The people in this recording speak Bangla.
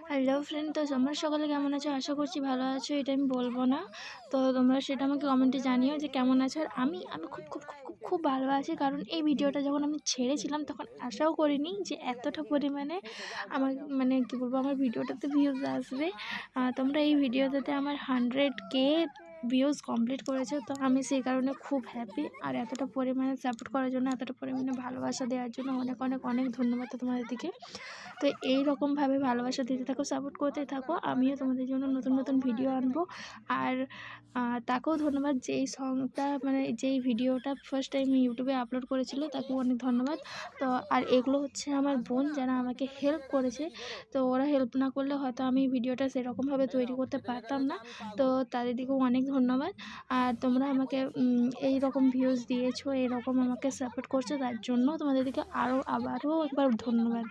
হ্যালো ফ্রেন্ড, তো তোমরা সকালে কেমন আছো? আশা করছি ভালো আছো, এটা আমি বলবো না। তো তোমরা সেটা আমাকে কমেন্টে জানিও যে কেমন আছো। আর আমি আমি খুব খুব খুব খুব খুব ভালো আছি, কারণ এই ভিডিওটা যখন আমি ছেড়েছিলাম তখন আশাও করিনি যে এতটা পরিমাণে আমার মানে কী বলবো, আমার ভিডিওটাতে ভিউজ আসবে। তোমরা এই ভিডিওটাতে আমার 100K ভিউজ কমপ্লিট করেছো, তো আমি সেই কারণে খুব হ্যাপি। আর এতটা পরিমাণে সাপোর্ট করার জন্য, এতটা পরিমাণে ভালোবাসা দেওয়ার জন্য অনেক অনেক অনেক ধন্যবাদ তোমাদের দিকে। তো এই রকমভাবে ভালোবাসা দিতে থাকো, সাপোর্ট করতে থাকো, আমিও তোমাদের জন্য নতুন নতুন ভিডিও আনবো। আর তাকেও ধন্যবাদ, যেই সংটা মানে যেই ভিডিওটা ফার্স্ট টাইম ইউটিউবে আপলোড করেছিল, তাকেও অনেক ধন্যবাদ। তো আর এগুলো হচ্ছে আমার বোন, যারা আমাকে হেল্প করেছে। তো ওরা হেল্প না করলে হয়তো আমি ভিডিওটা সেরকমভাবে তৈরি করতে পারতাম না। তো তাদের দিকেও অনেক ধন্যবাদ। আর তোমরা আমাকে এই রকম ভিউজ দিয়েছো, এরকম আমাকে সাপোর্ট করছো, তার জন্য তোমাদের দিকে আবারও একবার ধন্যবাদ।